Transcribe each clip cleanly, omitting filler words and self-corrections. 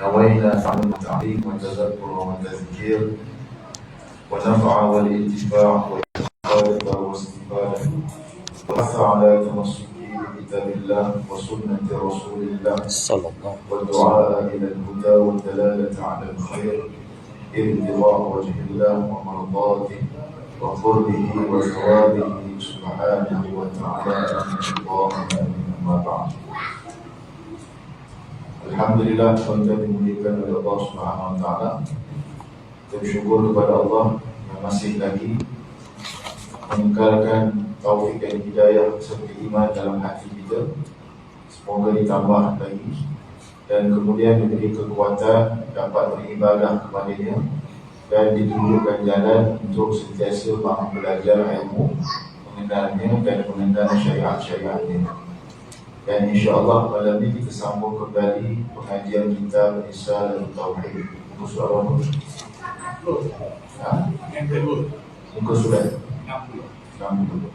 نوينا فعل التعليم والتذكر والتذكير ونفع والانتفاع والإفادة والاستفادة وبحث على تمسكه بكتاب الله وسنة رسول الله صلى الله عليه وسلم والدعاء إلى الهدى والدلالة على الخير ابتغاء وجه الله ومرضاته وقربه وثوابه سبحانه وتعالى. اللهم آمين. أما بعد. Alhamdulillah, kita dimuliakan oleh Allah Subhanahu Wa Taala. Kita bersyukur kepada Allah yang masih lagi mengekalkan taufik dan hidayah seperti iman dalam hati kita. Semoga ditambah lagi dan kemudian diberi kekuatan dapat beribadah kepadanya dan ditunjukkan jalan untuk sentiasa mahu belajar ilmu, mengenalnya dan mengenal syariat-syariatnya. Dan insya-Allah malam ini kita sambung kembali pengajian kita Risalah Tauhid. Muka surat apa? Yang kedua. Muka surat 60.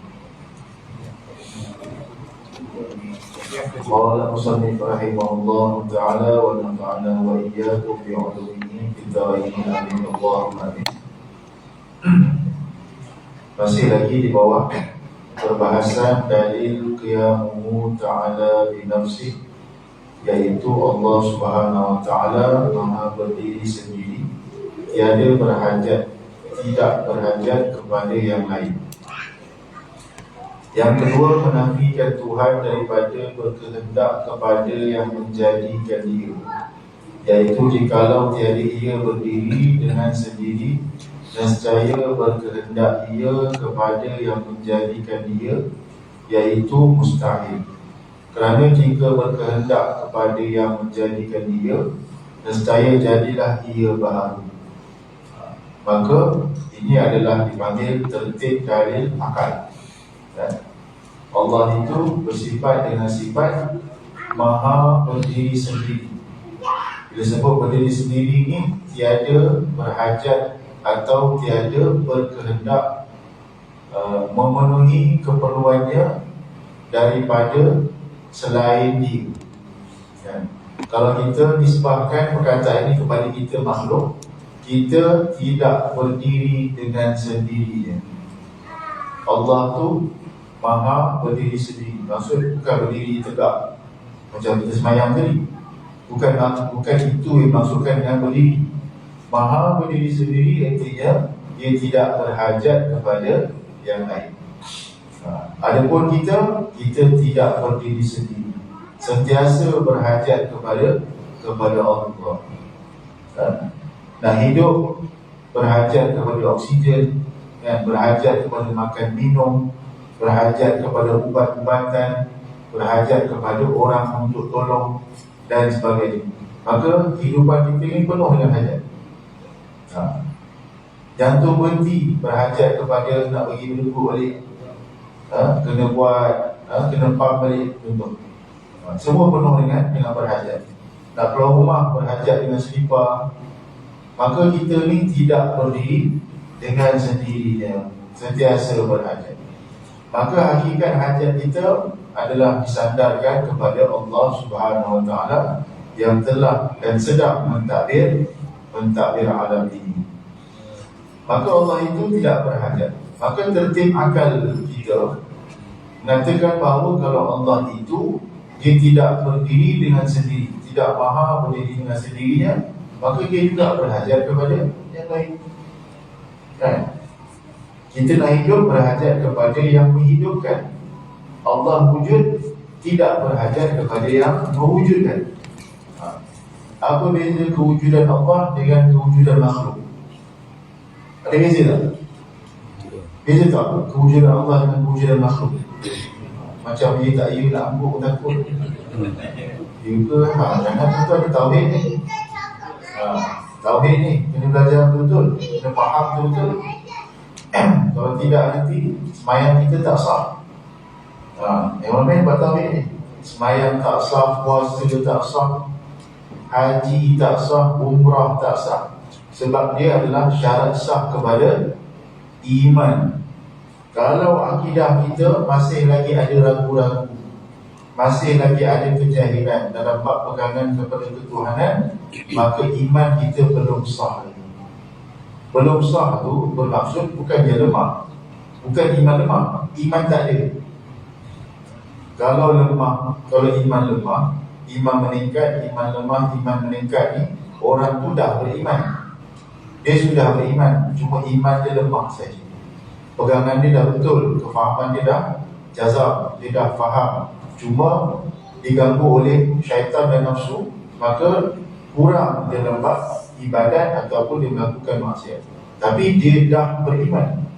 Qala musannif rahimahullah ta'ala wa nafa'ana wa iyyakum bi 'ulumihi fid dharain amin Allahumma amin. Masih lagi di bawah perbahasan dalil qiyamuhu ta'ala bi nafsi, yaitu Allah Subhanahu Wa Ta'ala Maha berdiri sendiri, tiada berhajat, tidak berhajat kepada yang lain. Yang kedua, menafikan Tuhan daripada berkehendak kepada yang menjadikan dia, yaitu jikalau tiada ia berdiri dengan sendiri, nescaya berkehendak ia kepada yang menjadikan dia, yaitu mustahil. Kerana jika berkehendak kepada yang menjadikan dia, nescaya jadilah ia baharu. Maka ini adalah dipanggil tertib dalil akal. Allah itu bersifat dengan sifat Maha berdiri sendiri. Bila sebut berdiri sendiri ini, tiada berhajat atau tiada berkehendak memenuhi keperluannya daripada selain dia. Kalau kita nisbahkan perkataan ini kepada kita makhluk, kita tidak berdiri dengan sendirinya. Allah tu Maha berdiri sendiri. Maksud bukan berdiri tegak macam kita semayang tadi. Bukan itu yang maksudkan dengan berdiri. Maha berdiri sendiri artinya dia tidak berhajat kepada yang lain. Adapun kita tidak berdiri sendiri, sentiasa berhajat kepada Allah. Nah, hidup berhajat kepada oksigen, berhajat kepada makan minum, berhajat kepada ubat-ubatan, berhajat kepada orang untuk tolong dan sebagainya. Maka kehidupan kita ini penuh dengan hajat. Jantung berhenti, berhajat kepada nak pergi berlengkuk balik, kena buat, kena pump balik contoh. Semua penuh dengan berhajat. Nak keluar rumah, berhajat dengan selipar. Maka kita ni tidak berdiri dengan sendirinya, sentiasa berhajat. Maka hakikat hajat kita adalah disandarkan kepada Allah Subhanahu Wa Taala yang telah dan sedang mentadbir alam ini. Maka Allah itu tidak berhajat. Maka tertib akal kita mengatakan bahawa kalau Allah itu dia tidak berdiri dengan sendiri, tidak maha berdiri dengan sendirinya, maka dia juga berhajat kepada yang lain. Kita nak hidup berhajat kepada yang menghidupkan. Allah wujud, tidak berhajat kepada yang mewujudkan. Apa beza kewujudan Allah dengan kewujudan makhluk? Ada beza tak? Beza tak kewujudan Allah dengan kewujudan makhluk? Macam dia tak ia nak ambuk takut. Dia ke jangan tentu ada tauhid ni. Tauhid ni kena belajar betul-betul, kena faham betul-betul. Kalau tidak nanti semayang kita tak sah. Yang mana buat tauhid ni? Semayang tak sah, puasa tak sah, haji tak sah, umrah tak sah. Sebab dia adalah syarat sah kepada iman. Kalau akidah kita masih lagi ada ragu-ragu, masih lagi ada kejahilan dalam bab pegangan kepada ketuhanan, maka iman kita belum sah lagi. Belum sah tu bermaksud bukan dia lemah, bukan iman lemah, iman tak ada. Kalau lemah, kalau iman lemah, iman meningkat, iman lemah, iman meningkat ni, orang tu dah beriman. Dia sudah beriman, cuma iman dia lemah saja. Pegangan dia dah betul, kefahaman dia dah jazam, dia dah faham, cuma diganggu oleh syaitan dan nafsu, maka kurang dia dalam ibadat ataupun dia melakukan maksiat. Tapi dia dah beriman,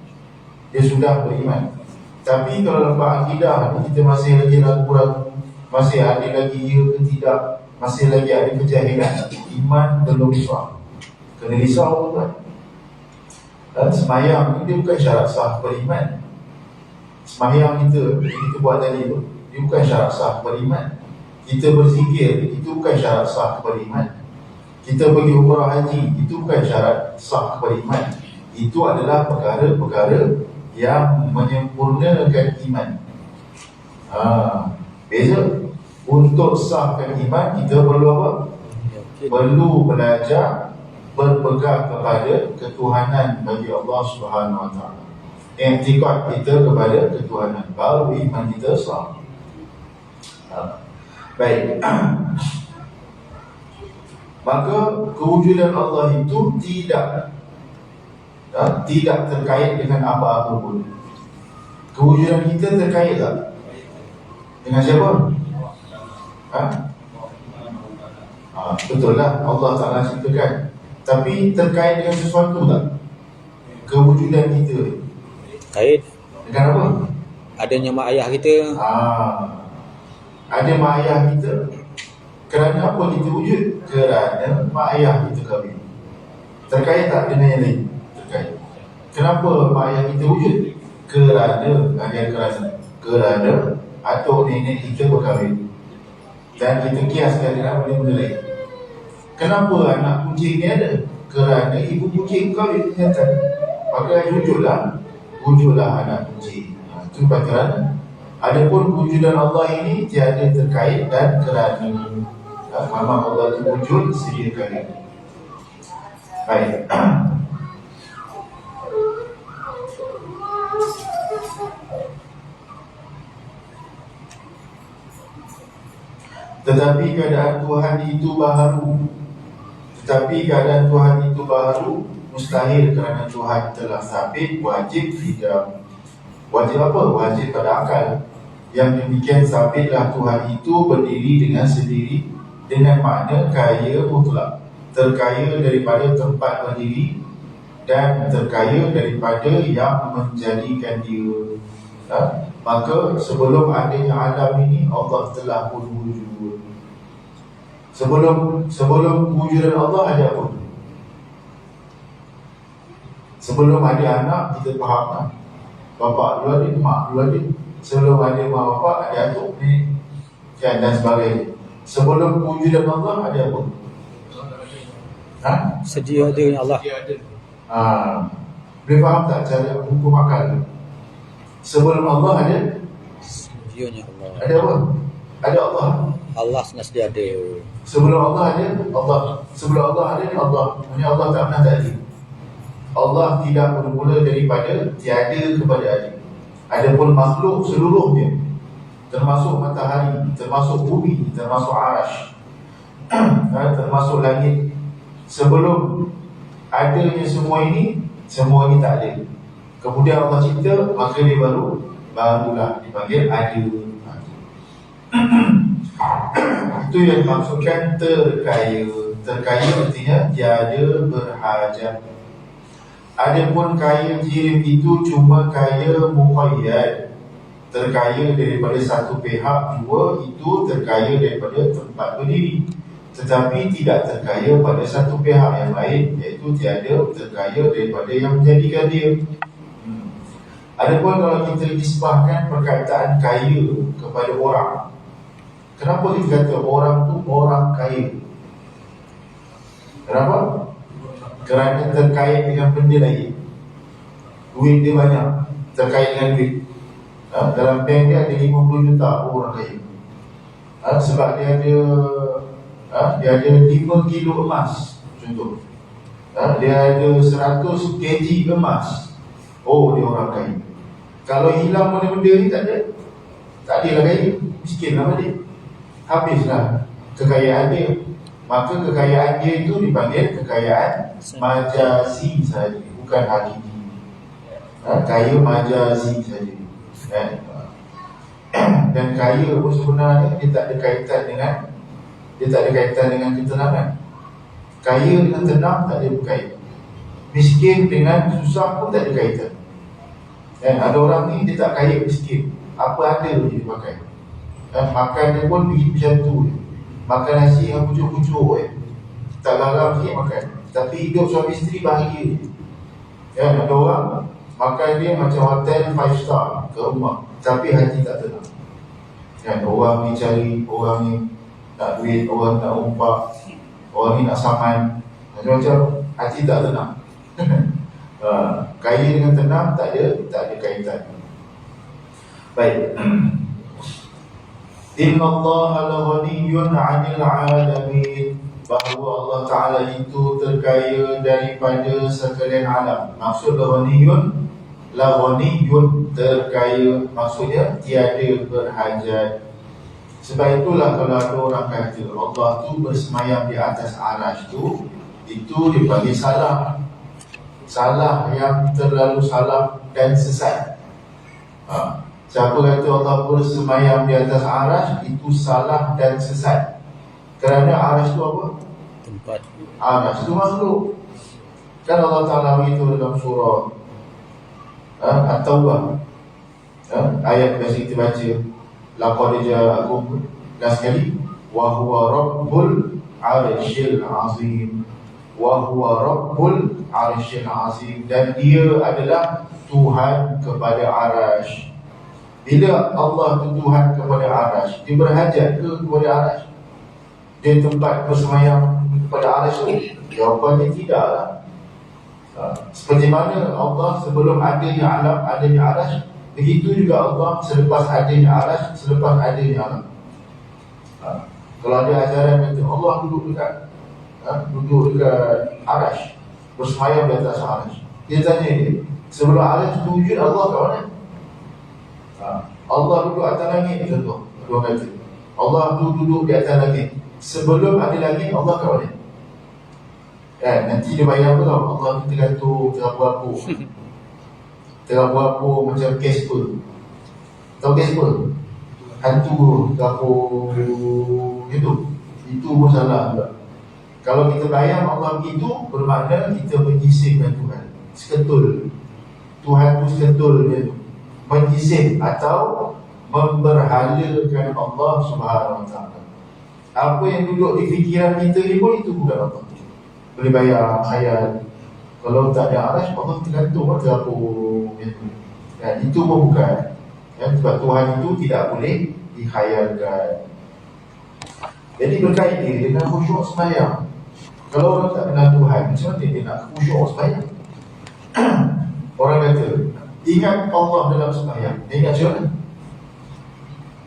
dia sudah beriman. Tapi kalau dalam akidah ni kita masih lagi ragu-ragu, masih ada lagi ya ke tidak, masih lagi ada kejahilan, iman belum sah. Kena risau kan. Dan semayang ni dia bukan syarat sah beriman. Semayang kita buat tadi tu, dia bukan syarat sah beriman. Kita berzikir, itu bukan syarat sah beriman. Kita pergi umrah haji, itu bukan syarat sah beriman. Itu adalah perkara-perkara yang menyempurnakan iman. Beza. Untuk sahkan iman, kita perlu apa? Perlu belajar berpegang kepada ketuhanan bagi Allah Subhanahu Wa Taala. I'tiqad kita kepada ketuhanan, baru iman kita sah. Baik. Maka kewujudan Allah itu tidak terkait dengan apa-apa pun. Kewujudan kita terkait tak? Dengan siapa? Betul lah, Allah Ta'ala ciptakan. Tapi terkait dengan sesuatu tak? Kewujudan kita kait dengan apa? adanya mak ayah kita. Ada mak ayah kita. Kerana apa kita wujud? Kerana mak ayah kita kahwin. Terkait tak dengan yang lain? Terkait. Kenapa mak ayah kita wujud? Kerana atuk nenek kita berkahwin. Dan kita kiaskan dengan benda-benda lain. Kenapa anak kucing ni ada? Kerana ibu kucing kahwin ternyata. Maka wujudlah anak kucing. Itu kerana. Adapun wujudan Allah ini tiada terkait dan kerana memang Allah itu wujud sedia kali. Baik. Tetapi keadaan Tuhan itu baharu, mustahil kerana Tuhan telah sabit, wajib tidak. Wajib apa? Wajib pada akal. Yang demikian sabitlah Tuhan itu berdiri dengan sendiri, dengan makna kaya mutlak, terkaya daripada tempat berdiri dan terkaya daripada yang menjadikan dia. Maka sebelum adanya alam ini, Allah telah pun wujud. Sebelum wujudan Allah ada apa? Sebelum ada anak, kita faham lah. Bapa dulu ada, mak dulu ada. Sebelum ada mak bapak, ada atuk ni dan sebagainya. Sebelum wujudan Allah ada apa? Sedia adanya Allah. Boleh faham tak cara hukum akal? Sebelum Allah ada? Sedianya Allah. Ada apa? Ada Allah. Allah sedia ada. Sebelum Allah ada Allah. Sebelum Allah ada Allah. Maksudnya Allah tak pernah tak ada. Allah tidak bermula daripada tiada kepada ada. Adapun makhluk seluruhnya, termasuk matahari, termasuk bumi, termasuk arash, termasuk langit, sebelum adanya semua ini tak ada. Kemudian Allah cipta, maka dia barulah dipanggil ada. Itu yang dimaksudkan terkaya. Terkaya artinya tiada berhajat. Adapun kaya jirim itu cuma kaya muqayyad, terkaya daripada satu pihak. Dua, itu terkaya daripada tempat berdiri, tetapi tidak terkaya pada satu pihak yang lain, iaitu tiada terkaya daripada yang menjadikan dia. Adapun kalau kita nisbahkan perkataan kaya kepada orang, kenapa kita kata orang tu orang kaya? Kenapa? Kerana terkait dengan benda lain. Duit dia banyak, terkait dengan duit. Dalam bank dia ada 50 juta, orang kaya. Sebab dia ada 5 kilo emas contoh. Dia ada 100 kg emas. Oh, dia orang kaya. Kalau hilang benda-benda ni tak ada lah kaya, miskin lah balik. Habislah kekayaan dia. Maka kekayaan dia itu dipanggil kekayaan majazi saja, bukan hakiki. Kaya majazi saja. Dan kaya pun sebenarnya dia tak ada kaitan dengan ketenangan. Kaya dengan tenang tak ada berkaitan. Miskin dengan susah pun tak ada kaitan. Ada orang ni dia tak kaya miskin, apa ada dia pakai. Makan dia pun macam tu je. Makan nasi yang pucuk-pucuk tak garam sikit makan. Tapi hidup suami isteri bahagia. Ada orang makan dia macam hotel 5 star ke rumah, tapi hati tak tenang. Orang ni cari, orang ni nak duit, orang nak umpak, orang ni nak saman, macam-macam, hati tak tenang. Kaya dengan tenang tak ada kaitan. Baik. Inna Allah la-ghaniyyun 'anil 'alamin. Bahawa Allah Ta'ala itu terkaya daripada sekalian alam. Maksud la-ghaniyyun terkaya, maksudnya tiada berhajat. Sebab itulah kalau ada orang kata Allah tu bersemayam di atas arasy tu, itu dipanggil salah. Salah yang terlalu salah dan sesat. Siapa kata Allah bersemayam di atas arasy, itu salah dan sesat. Kerana arasy itu apa? Tempat. Arasy itu makhluk. Kan Allah Ta'ala beritahu dalam surah At-Taubah, ayat biasa kita baca, laqad ja'akum, last kali, wa huwa rabbul arsyil azim, wa huwa rabbul arsyil azim, dan dia adalah Tuhan kepada arasy. Bila Allah itu Tuhan kepada arasy, dia berhajat ke kepada arasy? Dia tempat bersemayam kepada arasy tu? Jawapannya tidaklah. Seperti mana Allah sebelum adanya alam, adanya arasy, begitu juga Allah selepas adanya arasy, selepas adanya alam. Kalau ada ajaran kata Allah duduk dekat arasy, bersemayam di atas arasy, dia tanya dia, sebelum arasy itu wujud, Allah kat mana? Allah duduk atas langit, contoh orang kata Allah tu duduk di atas langit, sebelum ada langit Allah kat mana? Nanti dia bayang apa tau, Allah tu tergantung terapur macam Casper. Tahu Casper? Hantu terapur itu pun salah juga. Kalau kita bayang Allah begitu, bermakna kita menyisipkan Tuhan. Seketul Tuhan tu seketul dia tu, menyisip atau memberhalakan Allah Subhanahu Wa Taala. Apa yang duduk di fikiran kita ni pun itu bukan Allah. Boleh bayar khayal. Kalau tak ada arasy, Allah tergantung terapur itu. Itu pun bukan. Sebab Tuhan itu tidak boleh dikhayalkan. Jadi berkaitan dengan khusyuk sembahyang. Kalau orang tak kenal Tuhan, macam mana dia nak khusyuk sembahyang? Orang kata ingat Allah dalam sembahyang. Dia ingat macam mana?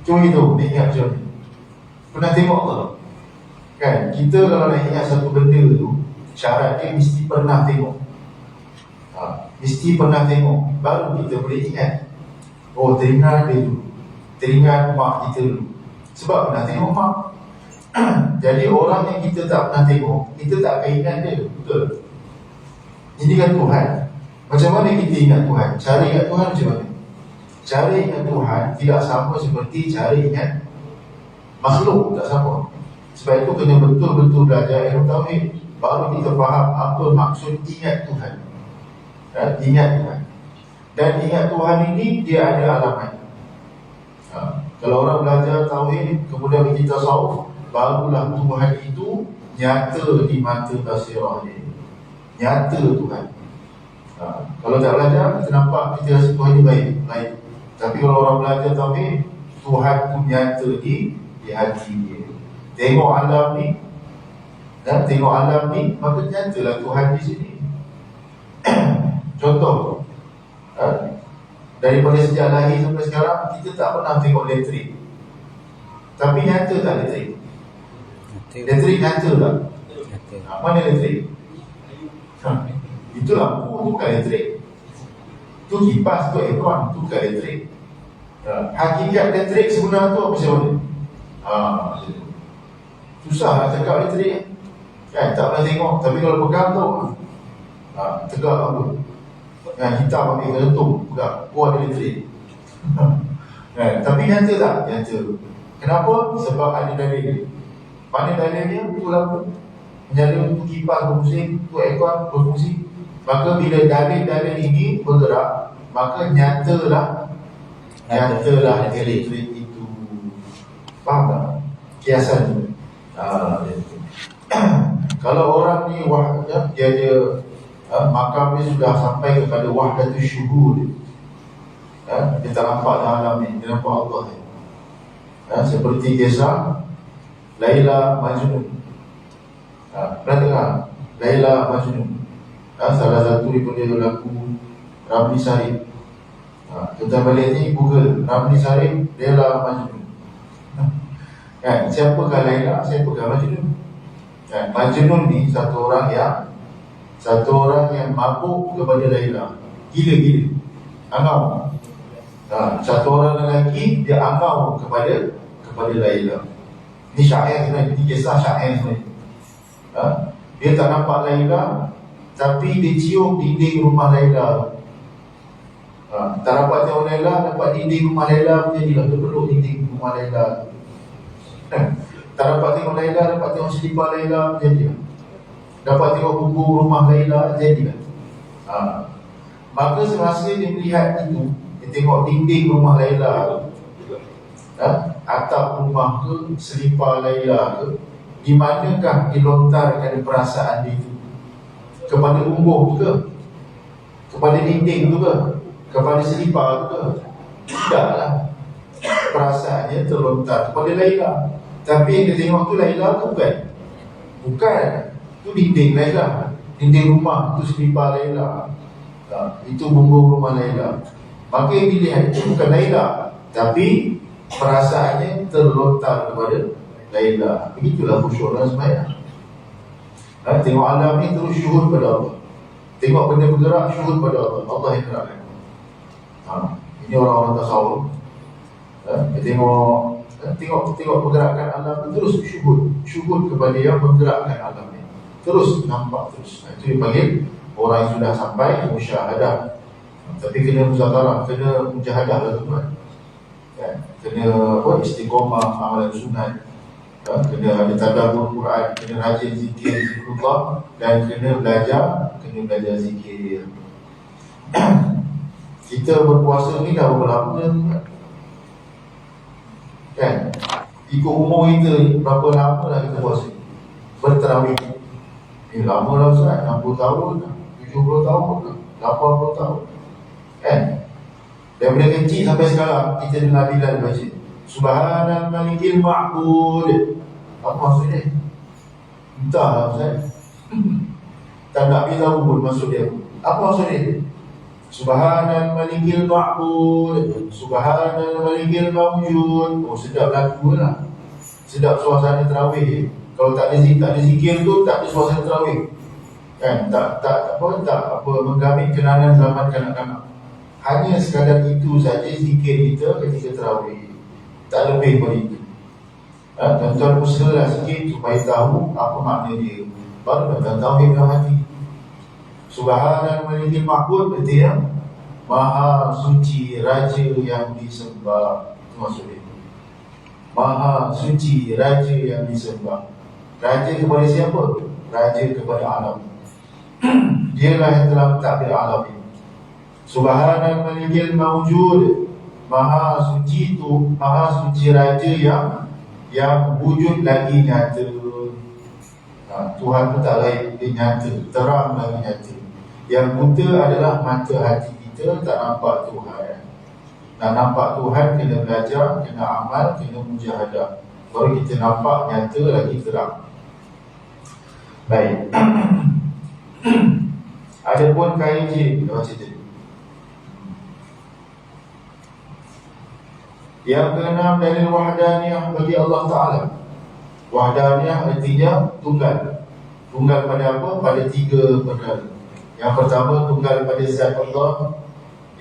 Cuma itu, dia ingat macam mana? Pernah tengok Allah? Kan, kita kalau nak ingat satu benda tu, syarat dia mesti pernah tengok. Mesti pernah tengok, baru kita boleh ingat. Oh, teringat dia dulu, teringat mak kita dulu, sebab pernah tengok mak. Jadi orang yang kita tak pernah tengok, kita tak akan ingat dia. Betul? Ini kan Tuhan. Macam mana kita ingat Tuhan? Cara ingat Tuhan macam mana? Cara ingat Tuhan tidak sama seperti cara ingat makhluk, tak sama. Sebab itu kena betul-betul belajar ilmu tauhid, baru kita faham apa maksud ingat Tuhan. Ingat Tuhan. Dan ingat Tuhan ini dia ada alamat. Kalau orang belajar tauhid kemudian pergi tasawuf, barulah Tuhan itu nyata di mata basirah dia. Nyata Tuhan. Kalau tak belajar, kita nampak, kita rasa Tuhan ini baik. Tapi kalau orang belajar tauhid, Tuhan itu nyata di hati dia. Tengok alam ni, tengok alam ni, maka nyatalah Tuhan di sini. Contoh, daripada sejak lahir sampai sekarang, kita tak pernah tengok elektrik. Tapi nyata tak elektrik? Nyata. Elektrik nyata tak? Nyata. Mana elektrik? Itu lampu, tu bukan elektrik. Tu kipas, tu aircon, tu bukan elektrik. Hakikat elektrik sebenar tu apa macam mana? Macam tu. Susah nak cakap elektrik kan, tak pernah tengok. Tapi kalau pegang tu tegak apa, yang hitam pakai kelentung pegang, ada elektrik. Kan? Tapi nyata tak? Nyata. Kenapa? Sebab ada dalil. Mana dalilnya? Tu lampu menyala, tu kipas berfungsi, tu aircon berfungsi. Maka bila dalil-dalil ini bergerak, maka nyatalah elektrik itu. Faham tak? Kiasan tu. Kalau orang ni dia ada makam dia sudah sampai kepada wahdatul syuhud, dia tak nampak dalam alam ni, dia nampak Allah ni. Seperti kisah Laila Majnun. Pernah dengar Laila Majnun? Salah satu daripada lagu Ramli Sarip. Kita balik ni Google Ramli Sarip Laila Majnun. Kan, siapakah Laila, siapakah Majnun? Kan, Majnun ni satu orang yang mabuk kepada Laila. Gila-gila, angau. Satu orang lelaki dia angau kepada Laila. Ini syair sebenarnya, ini kisah syair sebenarnya. Dia tak nampak Laila, tapi dia cium dinding rumah Laila. Tak dapat tengok Laila, dapat dinding rumah Laila, jadilah dia peluk dinding rumah Laila. Tak dapat tengok Laila, dapat tengok selipar Laila, jadilah. Dapat tengok buku rumah Laila, jadilah. Maka semasa dia melihat itu, dia tengok dinding rumah Laila, atap rumah ke, selipar Laila ke, di manakah dilontarkan perasaan dia itu? Kepada umbuh ke? Kepada dinding tu ke? Kepada selipar tu ke? Tidaklah. Perasaannya terlontar kepada Laila. Tapi yang dia tengok tu Laila tu bukan. Tu dinding Laila, dinding rumah, tu selipar Laila, itu bumbung rumah Laila. Maka yang dilihat itu bukan Laila, tapi perasaannya terlontar kepada Laila. Begitulah khusyuk dalam sembahyang. Tengok alam ni terus syuhud pada Allah. Tengok benda bergerak, syuhud pada Allah. Allah yang gerakkan. Ini orang-orang tasawuf. Dia tengok pergerakan alam tu, terus syuhud kepada yang menggerakkan alam ni. Terus nampak terus. Itu dipanggil orang yang sudah sampai musyahadah. Tapi kena muzakarah, kena mujahadah lah tuan. Kena istiqomah amalan sunat. Kena ada tadabbur Quran, kena rajin zikrullah, dan kena belajar zikir. Kita berpuasa ni dah berapa lama kan? Ikut umur kita, berapa lama dah kita puasa? Berterawih. Lama lah Ustaz, 60 tahun, 70 tahun, 80 tahun kan? Daripada kecil sampai sekarang kita dengar Bilal baca Subhanal Malikil Ma'bud. Apa maksudnya? Entahlah Ustaz. Tak nak beritahu pun maksud dia. Apa maksudnya? Subhanal Malikil Ma'bud, Subhanal Malikil Mawjud. Sedap lagu lah, sedap suasana terawih. Kalau tak ada zikir tu, tak ada suasana terawih kan? Tak menggamit kenangan zaman kanak-kanak. Hanya sekadar itu saja zikir kita ketika terawih, tak lebih daripada itu. Tuan-tuan usahalah sikit supaya tahu apa makna dia, baru tuan tahu dalam hati. Subhanal Malikil Ma'bud berarti Maha suci Raja yang disembah. Itu maksudnya. Maha suci Raja yang disembah. Raja kepada siapa? Raja kepada alam. Dialah yang telah mentadbir alam ini. Subhanal Malikil Mawjud. Maha suci itu, Maha suci Raja yang wujud lagi nyata. Tuhan itu tak lain, dia nyata, terang lagi nyata. Yang buta adalah mata hati kita, tak nampak Tuhan. Nak nampak Tuhan kena belajar, kena amal, kena mujahadah, baru kita nampak nyata lagi terang. Baik. Adapun KIJ, kita baca tadi. Yang keenam, dalil wahdaniyah bagi Allah Ta'ala. Wahdaniyah artinya tunggal. Tunggal pada apa? Pada tiga perkara. Yang pertama, tunggal pada zat Allah.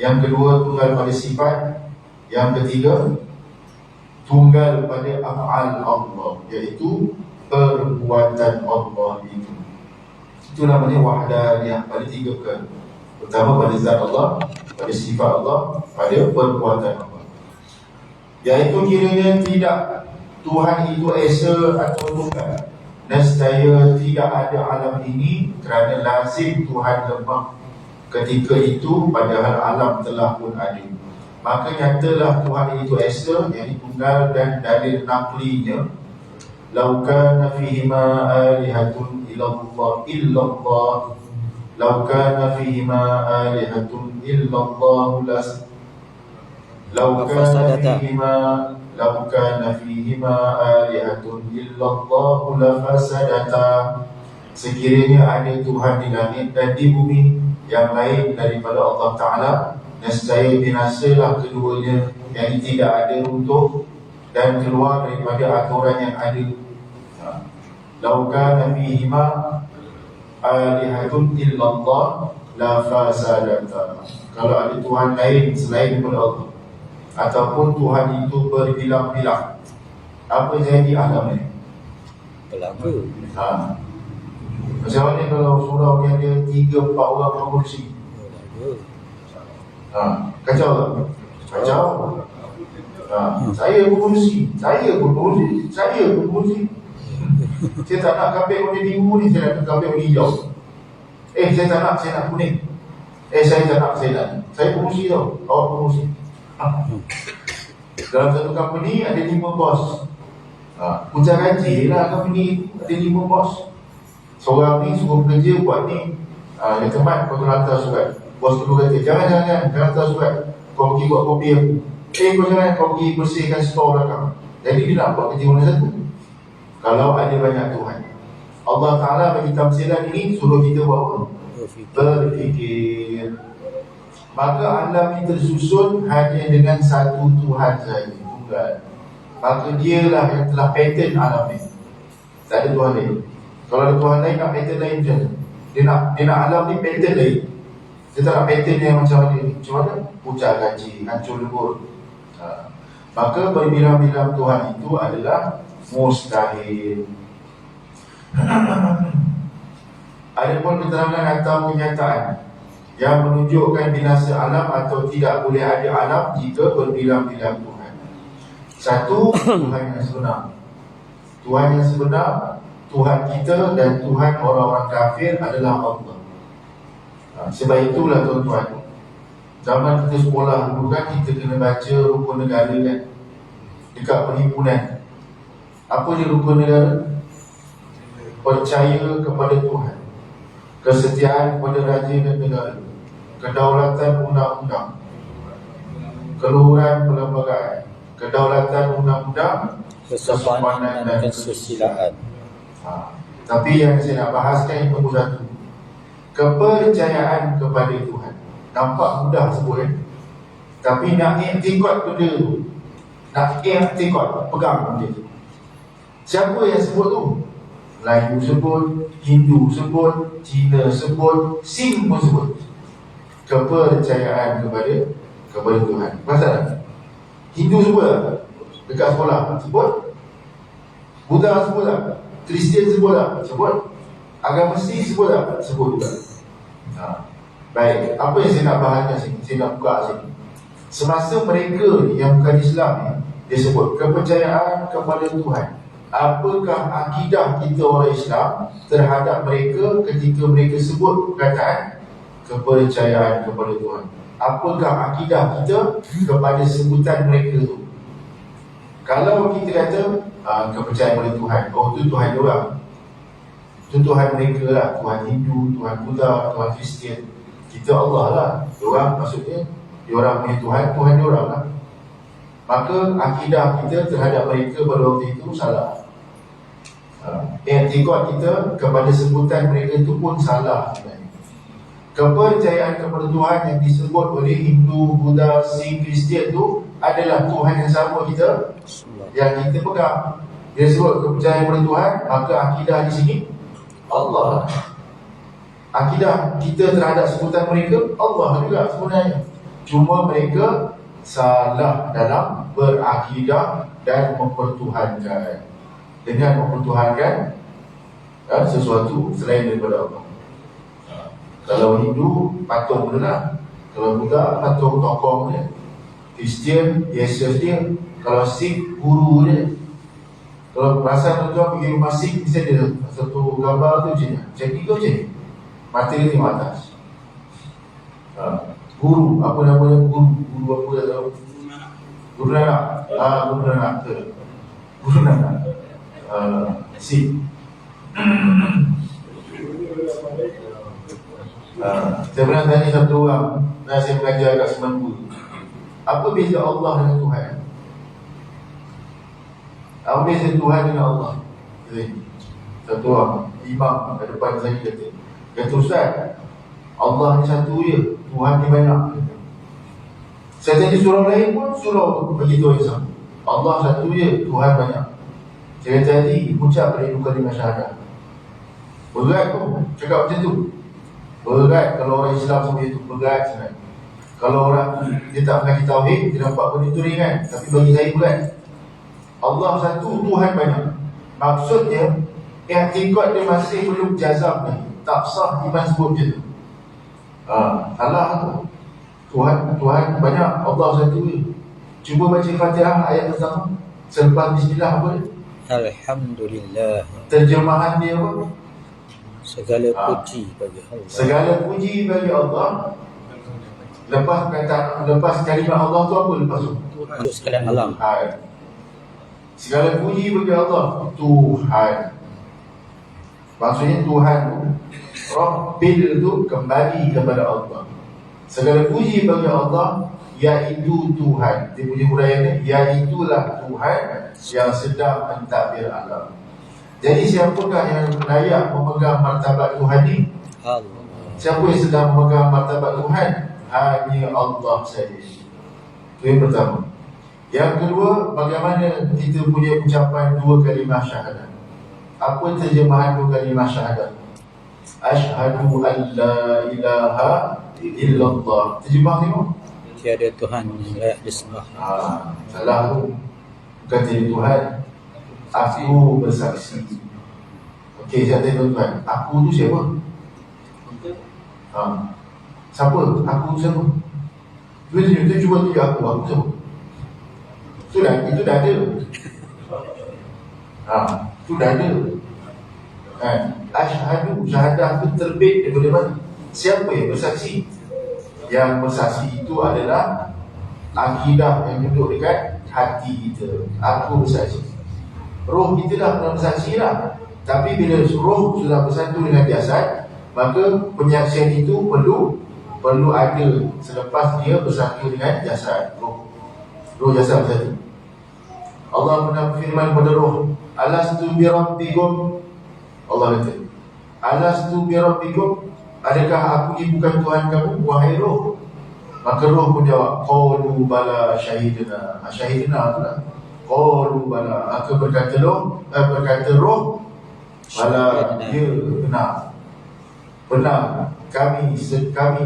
Yang kedua, tunggal pada sifat. Yang ketiga, tunggal pada af'al Allah, iaitu perbuatan Allah itu. Itu namanya wahdaniyah, pada tiga perkara. Pertama pada zat Allah, pada sifat Allah, pada perbuatan Allah. Iaitu kiranya tidak Tuhan itu esa atau tunggal. Nescaya tidak ada alam ini kerana lazim Tuhan lemah ketika itu, padahal alam telah pun ada. Maka nyatalah Tuhan itu esa, yang tunggal, dan dalil naqlinya, lau kana fihima alihatun illallah lau kana fihima alihatun illallah lau kana fihima alihatun illallah lafasadata. Sekiranya ada Tuhan di langit dan di bumi yang lain daripada Allah Ta'ala, nescaya binasalah keduanya, yang tidak ada runtuh dan keluar daripada aturan yang ada. Lau kana fihima alihatun illallah lafasadata. Kalau ada Tuhan lain selain daripada Allah, ataupun Tuhan itu berbilang-bilang, apa jadi alam ni? Berlaku. Macam mana kalau surau ni ada 3-4 orang berkursi? Kacau tak? Kacau. Saya berkursi. Saya berkursi. Saya tak nak kapit warna biru ni, saya nak kapit warna hijau. Saya tak nak, saya nak kuning. Saya tak nak, saya nak. Saya berkursi tau. Awak berkursi. Dalam satu company ada 5 bos. Puncak gaji lah company ada 5 bos. Seorang ni suruh kerja buat ni, dia teman, kau kena hantar surat. Bos tu kata, jangan hantar surat, kau pergi buat kopi aku. Kau jangan, kau pergi bersihkan store belakang. Jadi dia nak buat kerja mana satu. Kalau ada banyak Tuhan, Allah Ta'ala bagi tamsilan ini suruh kita buat apa? Berfikir. Maka alam ini tersusun hanya dengan satu Tuhan saja, tunggal. Maka dialah yang telah pattern alam ini. Tak ada Tuhan lain. Kalau ada Tuhan lain, nak pattern lain macam mana? Dia nak alam ni pattern lain. Dia tak nak pattern yang macam mana ni. Macam mana? Puncak gaji, hancur lebur. Maka berbilang-bilang Tuhan itu adalah mustahil. Ada pun keterangan atau kenyataan yang menunjukkan binasa alam atau tidak boleh ada alam jika berbilang-bilang Tuhan. Satu, Tuhan yang sebenar. Tuhan yang sebenar, Tuhan kita dan Tuhan orang-orang kafir adalah Allah. Sebab itulah tuan-tuan, zaman kita sekolah dulu kan, kita kena baca rukun negara kan, dekat perhimpunan. Apa dia rukun negara? Percaya kepada Tuhan, kesetiaan kepada raja dan negara, kedaulatan undang-undang, keluhuran perlembagaan, kedaulatan undang-undang, kesopanan dan kesusilaan. Tapi yang saya nak bahaskan yang nombor satu, kepercayaan kepada Tuhan. Nampak mudah sebut kan? Tapi nak iktikad benda tu, nak iktikad, pegang benda tu. Siapa yang sebut tu? Melayu sebut, Hindu sebut, Cina sebut, Sing pun sebut. Kepercayaan kepada Tuhan. Pasal Hindu sebut tak? Dekat sekolah sebut. Buddha sebut tak? Kristian sebut tak? Sebut. Agama Sikh sebut tak? Sebut juga. Baik, apa yang saya nak bahaskan sini, saya nak buka sini. Semasa mereka yang bukan Islam ni, dia sebut kepercayaan kepada Tuhan. Apakah akidah kita orang Islam terhadap mereka ketika mereka sebut perkataan kepercayaan kepada Tuhan? Apakah akidah kita kepada sebutan mereka tu? Kalau kita kata kepercayaan kepada Tuhan, oh tu Tuhan diorang, itu Tuhan mereka lah, Tuhan Hindu, Tuhan Buddha, Tuhan Kristian. Kita Allah lah, diorang maksudnya diorang punya Tuhan, Tuhan diorang lah. Maka akidah kita terhadap mereka pada waktu itu salah. Iktikad kita kepada sebutan mereka itu pun salah. Kepercayaan kepada Tuhan yang disebut oleh Hindu, Buddha, Sikh, Kristian itu adalah Tuhan yang sama kita, yang kita pegang. Dia sebut kepercayaan kepada Tuhan, maka akidah di sini Allah. Akidah kita terhadap sebutan mereka Allah juga sebenarnya. Cuma mereka salah dalam berakidah dan mempertuhankan, dengan mempertuhankan sesuatu selain daripada Allah. Kalau Hindu patung dia lah, kalau Buddha patung tokong dia, Kristian Yesus dia, kalau Sikh guru dia. Kalau perasan tuan pergi rumah Sikh, mesti ada satu gambar tu je, macam itu je, mata dia tengok atas. Guru, apa namanya guru apa dah tahu? Guru Nanak. Guru Nanak tu. Guru Nanak. Sikh. Saya pernah tanya satu orang, dan saya mengajar kat Semanggu, apa beza Allah dengan Tuhan? Apa beza Tuhan dengan Allah? Satu orang imam kat depan saya kata Ustaz, Allah ni satu je, Tuhan ni banyak. Saya tanya surau lain pun, surau beritahu yang sama, Allah satu je, Tuhan banyak. Saya kata tadi, ucap dari dua kalimah syahadah. Berat tu, cakap macam tu. Berat kalau orang Islam seperti itu, berat sangat. Kalau orang dia tak mengaji tauhid, dia nampak benda tu ringan, tapi bagi saya berat. Allah satu, Tuhan banyak. Maksudnya, i'tikad dia masih belum jazam ni, tak sah iman sebut je tu. Salah tu. Tuhan banyak, Allah satu je. Cuba baca Fatihah ayat pertama selepas bismillah apa dia? Alhamdulillah. Terjemahan dia apa? Segala puji bagi Allah. Segala puji bagi Allah. Lepas kalimat Allah tu apa lepas tu? Untuk sekalian alam. Segala puji bagi Allah, Tuhan. Maksudnya Tuhan tu, Rabbil tu kembali kepada Allah. Segala puji bagi Allah, iaitu Tuhan. Dia punya huraian ni, iaitulah Tuhan yang sedang mentadbir alam. Jadi siapakah yang layak memegang martabat Tuhan ni? Allah. Siapa yang sedang memegang martabat Tuhan? Hanya Allah saja. Itu yang pertama. Yang kedua, bagaimana kita punya ucapan dua kalimah syahadat? Apa terjemahan dua kalimah syahadat? Asyhadu an la ilaha illallah. Terjemah tengok. Tiada Tuhan yang layak disembah. Salah tu. Bukan tiada Tuhan. Aku bersaksi. Okey, saya tanya tuan-tuan, aku tu siapa? Siapa? Aku siapa? Itu cuba tunjuk aku siapa? Itu dah ada. Itu dah ada. Asyhadu, syahadah itu terbit daripada mana? Siapa yang bersaksi? Yang bersaksi itu adalah akidah yang duduk dekat hati kita. Aku bersaksi. Roh kita dah pernah bersaksi lah. Tapi bila roh sudah bersatu dengan jasad, maka penyaksian itu perlu ada selepas dia bersatu dengan jasad. Roh jasad bersatu. Allah pernah firman pada roh, alastu bi rabbikum. Allah kata, alastu bi rabbikum, adakah aku ni bukan Tuhan kamu, wahai roh? Maka roh pun jawab, qalu bala syahidna. Syahidna tu lah. Qalu bala, maka berkata roh, bala, ya benar, kami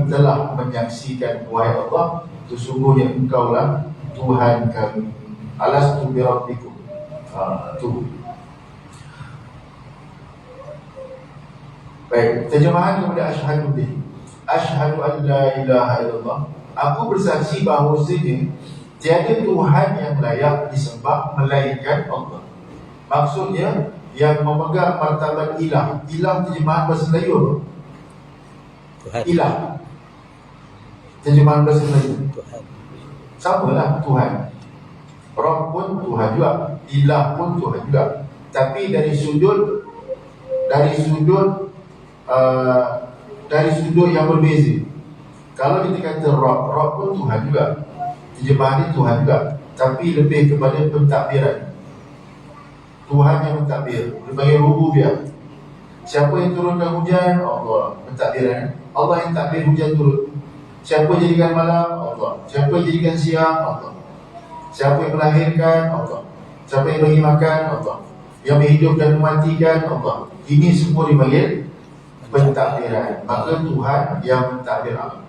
telah menyaksikan, wahai Allah, sesungguhnya engkaulah Tuhan kami. Alastu bi rabbikum. Tu. Baik, terjemahan kepada asyhadu bi. Asyhadu an la ilaha illallah. Aku bersaksi bahawasanya tiada Tuhan yang layak disembah melainkan Allah. Maksudnya yang memegang martabat ilah. Ilah terjemahan bahasa Melayu. Tuhan. Ilah. Terjemahan bahasa Melayu. Tuhan. Samalah Tuhan. Rabb pun Tuhan juga, ilah pun Tuhan juga. Tapi dari sudut yang berbeza. Kalau kita kata Rabb pun Tuhan juga, terjemahan Tuhan juga, tapi lebih kepada pentadbiran. Tuhan yang mentadbir, dipanggil rububiyah. Siapa yang turunkan hujan? Allah. Pentadbiran. Allah yang takbir hujan turun. Siapa jadikan malam? Allah. Siapa jadikan siang? Allah. Siapa yang melahirkan? Allah. Siapa yang bagi makan? Allah. Yang menghidup dan mematikan? Allah. Ini semua dipanggil pentadbiran. Maka Tuhan yang mentadbir alam.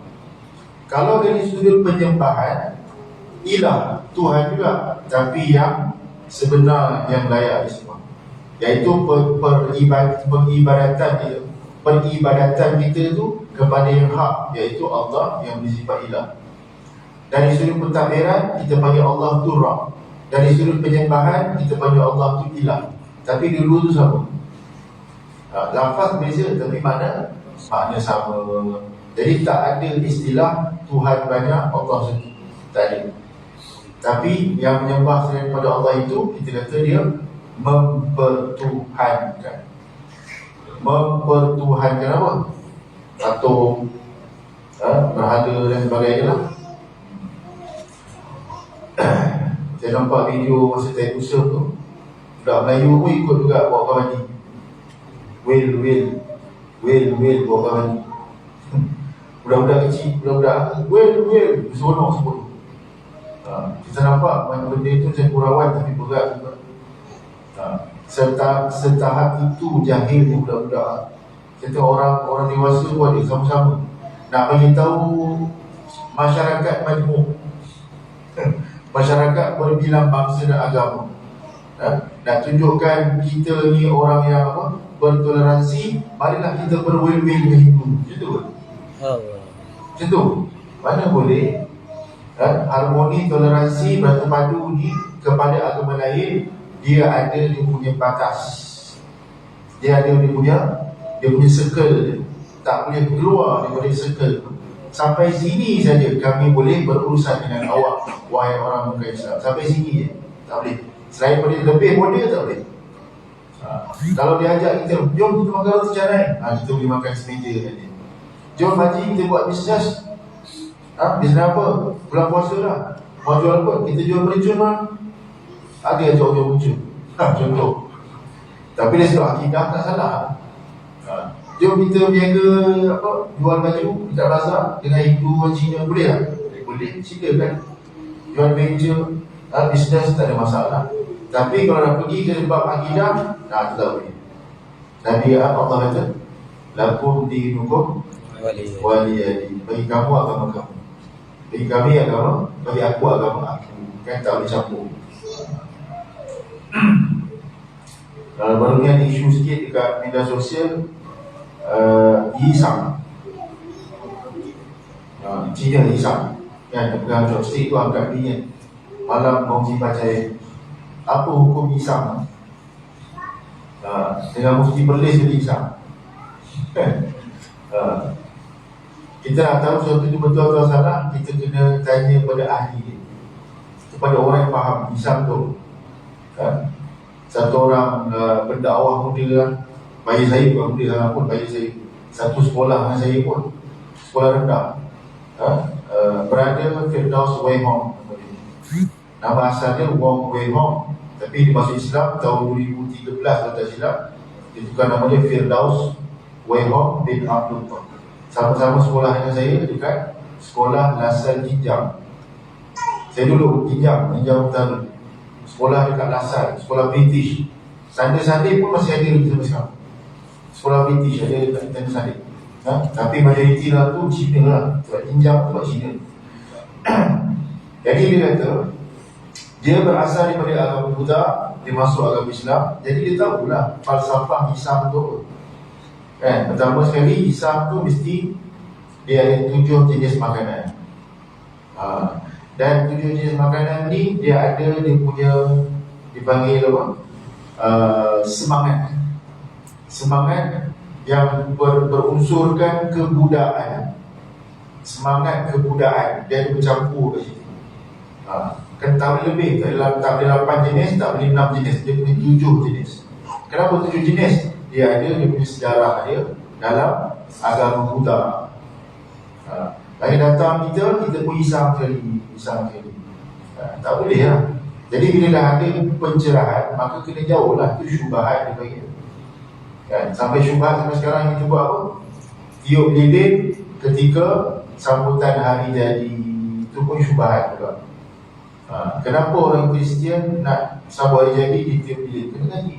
Kalau dari sudut penyembahan, ilah Tuhan juga, tapi yang sebenar, yang layak disembah, iaitu peribadatan kita itu kepada yang hak, iaitu Allah yang bersifat ilah. Dari sudut pentadbiran kita panggil Allah tu Rabb. Dari sudut penyembahan kita panggil Allah tu ilah. Tapi dua tu sama. Lafaz beza tapi makna sama. Jadi tak ada istilah Tuhan banyak, Allah satu. Tak ada. Tapi yang menyembah selain daripada Allah itu, kita kata dia mempertuhankan. Mempertuhankan apa? Atau berhala dan sebagainya lah. Saya nampak video masa saya usaha tu, budak Melayu pun ikut juga buat kawan ni. Will buat kawan ni. Budak-budak kecil, budak-budak will seronok. Kita nampak banyak benda itu saya gurauan tapi berat juga. Setahap itu jahilnya budak-budak. Kita orang dewasa pun ada sama-sama nak bagi tahu masyarakat majmuk, masyarakat berbilang bangsa dan agama. Nak tunjukkan kita ni orang yang bertoleransi, marilah kita berwil-wil dengan Hindu. Macam tu. Macam tu. Mana boleh harmoni, toleransi, bersatu padu ni kepada agama lain, dia ada dia punya batas. Dia ada dia punya circle dia. Tak boleh keluar daripada circle tu. Sampai sini saja kami boleh berurusan dengan awak, wahai orang bukan Islam. Sampai sini je. Tak boleh. Selain daripada lebih boleh tak boleh. Kalau dia ajak kita, jom kita makan roti canai, kita boleh makan semeja dengan dia. Jom haji kita buat bisnes. Bisnes apa? Bulan puasa lah. Mau jual apa? Kita jual percun lah. Ada ajak jual percun. Contoh. Tapi dari sudut akidah tak salah. Jom kita berniaga jual baju dekat bazar dengan Hindu dan Cina, boleh tak? Boleh, silakan. Jual meja, bisnes tak ada masalah. Tapi kalau nak pergi ke bab akidah, tak boleh. Nabi Allah kata, lakum dinukum waliyadi. Bagi kamu agama kamu, bagi kami agama, bagi aku agama aku. Kan tak boleh campur. Kalau baru ni ada isu sikit dekat media sosial, Isam, Cina Isam yang pegang joystick tu angkat minyak malam kongsi baca. Apa hukum Isam? Dengan mufti Perlis jadi Isam. Kita nak tahu sesuatu itu betul atau salah, kita kena tanya pada ahli dia, kepada orang yang faham Isam tu. Satu orang pendakwah muda lah, bagi saya bukan muda sangat pun, bagi saya satu sekolah dengan saya pun, sekolah rendah, berada Firdaus Wei Hong. Nama asalnya Wong Wei Hong, tapi di masuk Islam tahun 2013 kalau tak silap, ditukar nama dia Firdaus Wei Hong bin Abdul. Sama-sama sekolah dengan saya dekat sekolah Lasal Jinjang. Saya dulu Jinjang Utara, sekolah dekat Lasal, sekolah British. Sunday pun masih ada lagi sampai sekarang. Sekolah British ada dekat Sunday. Tapi majoriti lah tu Cina lah. Sebab Jinjang tu sebab Cina. Jadi dia kata, dia berasal daripada agama Buddha, dia masuk agama Islam. Jadi dia tahulah falsafah Islam tu. Pertama sekali, Islam tu mesti dia ada 7 jenis makanan. Dan 7 jenis makanan ni dia ada dia punya, dipanggil apa? Semangat yang berunsurkan kebudayaan. Semangat kebudayaan dia bercampur kat situ. Kan tak boleh lebih, tak boleh 8 jenis, tak boleh 6 jenis, dia punya 7 jenis. Kenapa 7 jenis? Dia ada dia punya sejarah dia dalam agama Buddha. Lagi datang kita pun Islam sekali. Tak boleh lah. Jadi bila dah ada pencerahan, maka kena jauh lah. Itu syubhat dia panggil. Sampai syubhat sampai sekarang kita buat apa? Tiup lilin ketika sambutan hari jadi, itu pun syubhat juga. Kenapa orang Kristian nak sabar jadi di tiap bilik? Kena ngaji.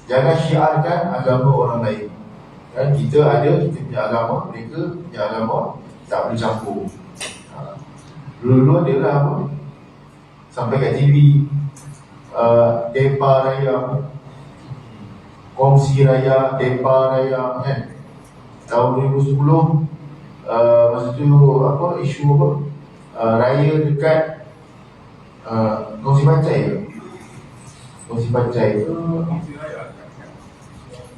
Jangan syiarkan agama orang lain. Kan kita punya agama, mereka punya agama tak boleh campur. Dulu dia lah apa? Sampai kat TV, Depa Raya, Kongsi Raya, Depa Raya, kan? Tahun 2010, masa tu apa, isu apa? Raya dekat Kongsi Pancai ke? Kongsi Pancai tu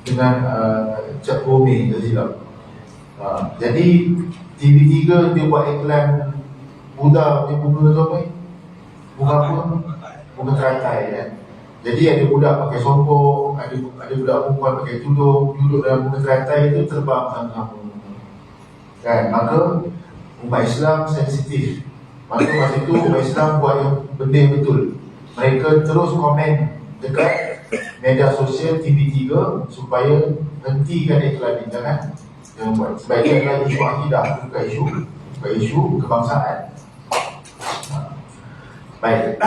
dengan Cap Gome, tak silap. Jadi TV3 dia buat iklan Buddha punya bunga tu apa? Bunga apa? Bunga teratai, kan? Jadi ada budak pakai songkok, ada budak perempuan pakai tudung, duduk dalam bunga teratai itu terbang sama-sama, kan? Maka umat Islam sensitif. Maka masa itu umat Islam buat yang benda yang betul. Mereka terus komen dekat media sosial TV3 supaya hentikan iklan ini. Jangan buat. Sebaiknya adalah isu akidah, bukan isu kebangsaan. Baik.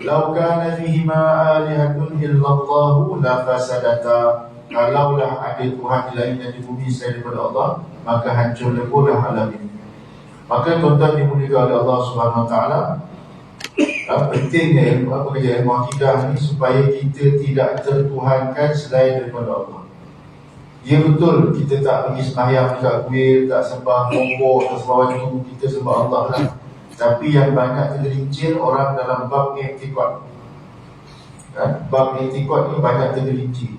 Lau kana fihima alihatun illallahu la fasadata. Kalaulah ada Tuhan lain yang di bumi selain daripada Allah, maka hancur leburlah alam ini. Maka tuan-tuan dimuliakan oleh Allah Subhanahu Wa Taala, pentingnya ilmu akidah ni supaya kita tidak tertuhankan selain daripada Allah. Ya betul, kita tak pergi sembahyang dekat kuil, tak sembah mongkok, tak sembah wajib, kita sembah Allah lah. Tapi yang banyak tergelincir orang dalam bab i'tiqad. Bab i'tiqad ni banyak tergelincir.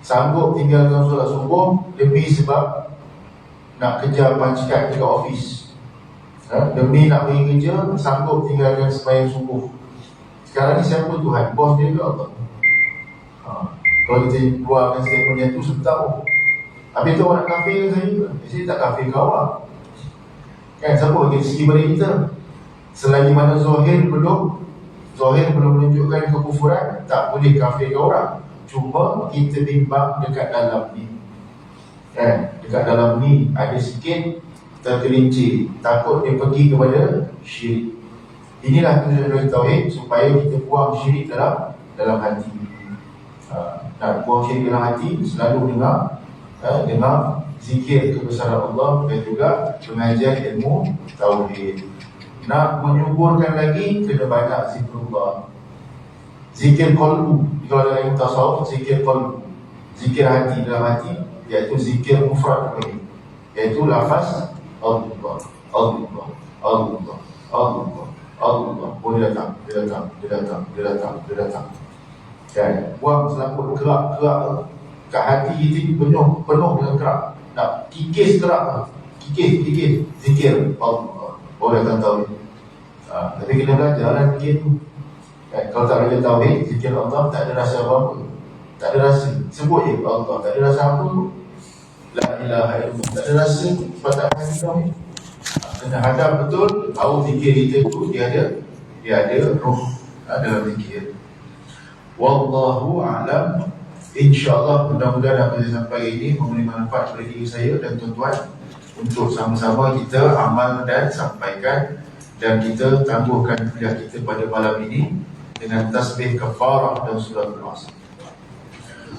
Sanggup tinggalkan solat subuh demi sebab nak kejar pancikan dekat office. Demi nak pergi kerja, sanggup tinggalkan sembahyang subuh. Sekarang ni siapa Tuhan? Bos dia ke Allah? Kalau kita keluarkan statement yang tu sebetulnya, habis tu orang kafir ke saya? Saya tak kafir ke awak, kan? Siapa bagi rezeki pada kita? Selagi mana Zohir belum menunjukkan kekufuran, tak boleh kafir ke orang. Cuma kita bimbang dekat dalam ni, kan? Dekat dalam ni ada sikit tergelincir, takut dia pergi kepada syirik. Inilah tujuan dari tauhid, supaya kita buang syirik dalam hati. Nak buang syirik dalam hati, selalu dengar zikir kebesaran Allah dan juga pengajian ilmu tauhid. Nak menyuburkan lagi, kena banyak zikrullah. Zikir qalbu, kalau dalam ilmu tasawuf, zikir qalbu, zikir hati, dalam hati, iaitu zikir mufrad ini, iaitu lafaz Allah, Allah, Allah, Allah, Allah. Boleh datang, dia datang. Kan? Buang selaput kerak kat hati kita penuh dengan kerak. Nak kikis kerak, kikis zikir Allah. Boleh datang tauhid. Tapi kena belajar lah zikir tu. Kan? Kalau tak belajar tauhid, zikir Allah tak ada rasa apa-apa. Tak ada rasa. Sebut je Allah, tak ada rasa apa pun. La ilaha illallah, tak ada rasa pada hati tauhid. Kena hadap betul, tahu zikir kita tu dia ada roh dalam zikir. Wallahu a'lam. InsyaAllah mudah-mudahan apa yang sampai ini memberi manfaat kepada diri saya dan tuan-tuan, untuk sama-sama kita amal dan sampaikan, dan kita tangguhkan kuliah kita pada malam ini dengan tasbih kafarah dan suratul Asr.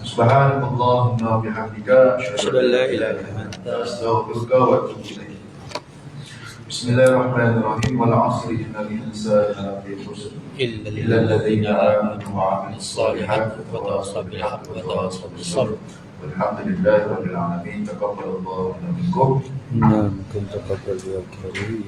Subhanallahumma wa bihamdika asyhadu an la ilaha illa anta astaghfiruka wa atubu ilaik. Bismillahirrahmanirrahim. Wal 'asri innal insana lafi khusr illa alladhina amanu wa 'amilus solihati wa tawassaw bil haqqi wa tawassaw bis sabr. Walhamdulillahi rabbil alamin. Taqabbalallahu minkum. Minkum taqabbal ya karim.